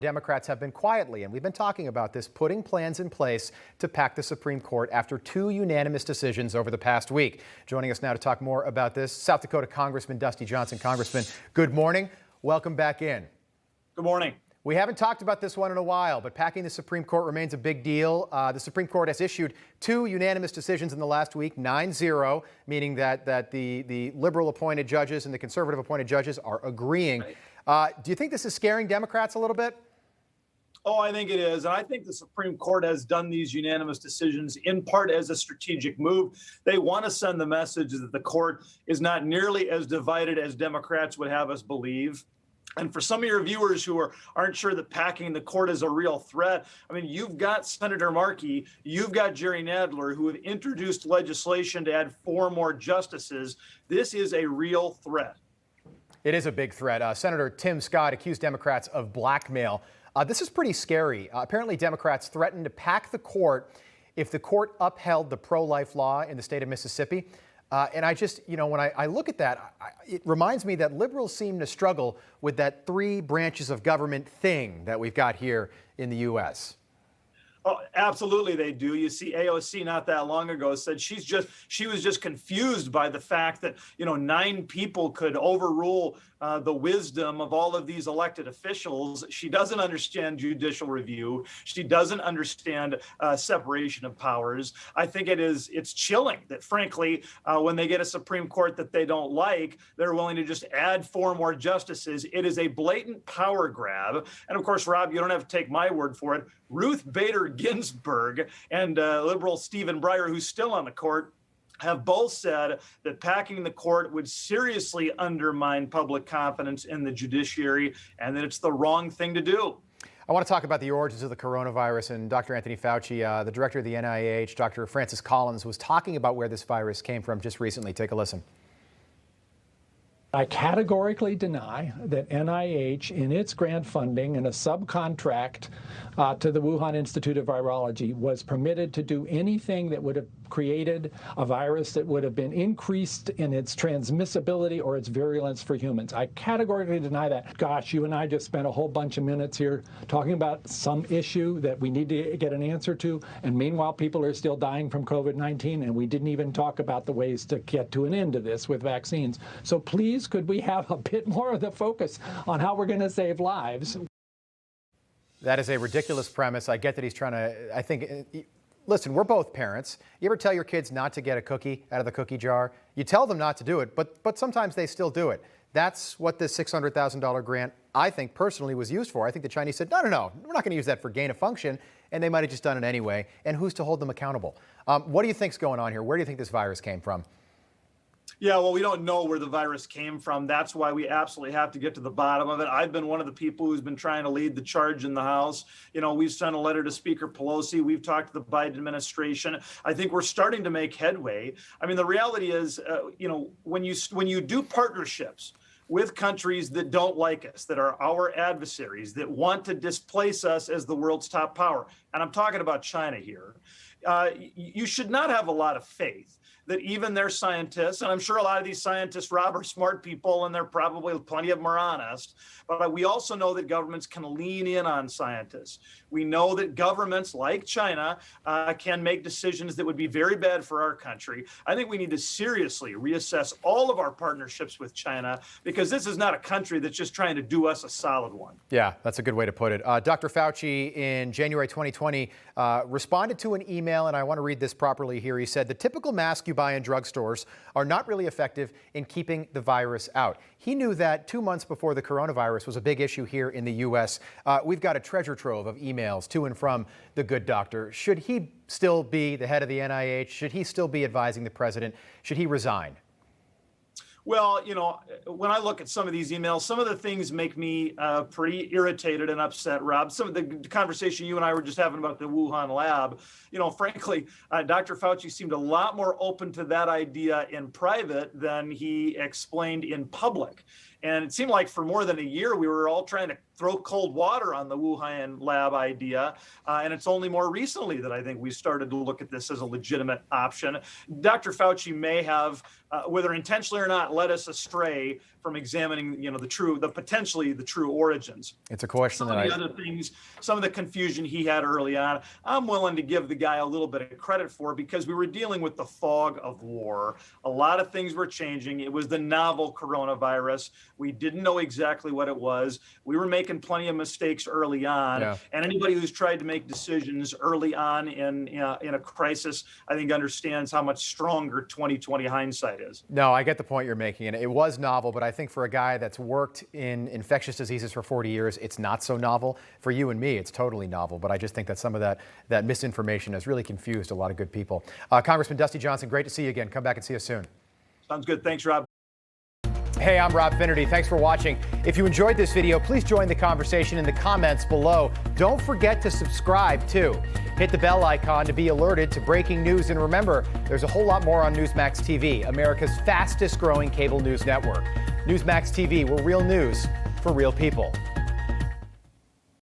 Democrats have been quietly, and we've been talking about this, putting plans in place to pack the Supreme Court after 2 unanimous decisions over the past week. Joining us now to talk more about this, South Dakota Congressman Dusty Johnson. Congressman, good morning. Welcome back in. Good morning. We haven't talked about this one in a while, but packing the Supreme Court remains a big deal. The Supreme Court has issued 2 unanimous decisions in the last week, 9-0, meaning that the liberal-appointed judges and the conservative-appointed judges are agreeing. Do you think this is scaring Democrats a little bit? Oh, I think it is. And I think the Supreme Court has done these unanimous decisions in part as a strategic move. They want to send the message that the court is not nearly as divided as Democrats would have us believe. And for some of your viewers who aren't sure that packing the court is a real threat, I mean, you've got Senator Markey, you've got Jerry Nadler, who have introduced legislation to add 4 more justices. This is a real threat. It is a big threat. Senator Tim Scott accused Democrats of blackmail. This is pretty scary. Apparently, Democrats threatened to pack the court if the court upheld the pro-life law in the state of Mississippi. And I just, when I look at that, it reminds me that liberals seem to struggle with that 3 branches of government thing that we've got here in the U.S. Oh, absolutely they do. You see, AOC not that long ago said she was just confused by the fact that, 9 people could overrule the wisdom of all of these elected officials. She doesn't understand judicial review. She doesn't understand separation of powers. I think it's chilling that, frankly, when they get a Supreme Court that they don't like, they're willing to just add 4 more justices. It is a blatant power grab. And of course, Rob, you don't have to take my word for it. Ruth Bader Ginsburg and liberal Stephen Breyer, who's still on the court, have both said that packing the court would seriously undermine public confidence in the judiciary and that it's the wrong thing to do. I want to talk about the origins of the coronavirus, and Dr. Anthony Fauci, the director of the NIH, Dr. Francis Collins, was talking about where this virus came from just recently. Take a listen. I categorically deny that NIH, in its grant funding and a subcontract to the Wuhan Institute of Virology, was permitted to do anything that would have created a virus that would have been increased in its transmissibility or its virulence for humans. I categorically deny that. Gosh, you and I just spent a whole bunch of minutes here talking about some issue that we need to get an answer to, and meanwhile people are still dying from COVID-19, and we didn't even talk about the ways to get to an end to this with vaccines. So please, could we have a bit more of the focus on how we're going to save lives? That is a ridiculous premise. I get that he's trying to, I think, listen, we're both parents. You ever tell your kids not to get a cookie out of the cookie jar? You tell them not to do it, but sometimes they still do it. That's what this $600,000 grant, I think, personally was used for. I think the Chinese said, no, we're not going to use that for gain of function, and they might have just done it anyway. And who's to hold them accountable? What do you think's going on here? Where do you think this virus came from? Yeah, well, we don't know where the virus came from. That's why we absolutely have to get to the bottom of it. I've been one of the people who's been trying to lead the charge in the House. We've sent a letter to Speaker Pelosi. We've talked to the Biden administration. I think we're starting to make headway. I mean, the reality is, when you do partnerships with countries that don't like us, that are our adversaries, that want to displace us as the world's top power, and I'm talking about China here, you should not have a lot of faith that even their scientists, and I'm sure a lot of these scientists, Rob, are smart people, and they're probably, plenty of them are honest, but we also know that governments can lean in on scientists. We know that governments like China can make decisions that would be very bad for our country. I think we need to seriously reassess all of our partnerships with China, because this is not a country that's just trying to do us a solid one. Yeah, that's a good way to put it. Dr. Fauci, in January 2020, responded to an email, and I want to read this properly here. He said, the typical mask you buy in drugstores are not really effective in keeping the virus out. He knew that 2 months before the coronavirus was a big issue here in the U.S. We've got a treasure trove of emails to and from the good doctor. Should he still be the head of the NIH? Should he still be advising the president? Should he resign? Well, when I look at some of these emails, some of the things make me pretty irritated and upset, Rob. Some of the conversation you and I were just having about the Wuhan lab, frankly, Dr. Fauci seemed a lot more open to that idea in private than he explained in public. And it seemed like for more than a year, we were all trying to throw cold water on the Wuhan lab idea. And it's only more recently that I think we started to look at this as a legitimate option. Dr. Fauci may have, whether intentionally or not, led us astray from examining, potentially the true origins. It's a question Some of the other things, some of the confusion he had early on, I'm willing to give the guy a little bit of credit for, because we were dealing with the fog of war. A lot of things were changing. It was the novel coronavirus. We didn't know exactly what it was. We were making plenty of mistakes early on. Yeah. And anybody who's tried to make decisions early on in a crisis, I think understands how much stronger 2020 hindsight is. No, I get the point you're making, and it was novel, but I think for a guy that's worked in infectious diseases for 40 years, it's not so novel. For you and me, it's totally novel, but I just think that some of that misinformation has really confused a lot of good people. Congressman Dusty Johnson, great to see you again. Come back and see us soon. Sounds good. Thanks, Rob. Hey, I'm Rob Finnerty. Thanks for watching. If you enjoyed this video, please join the conversation in the comments below. Don't forget to subscribe, too. Hit the bell icon to be alerted to breaking news. And remember, there's a whole lot more on Newsmax TV, America's fastest growing cable news network. Newsmax TV, we're real news for real people.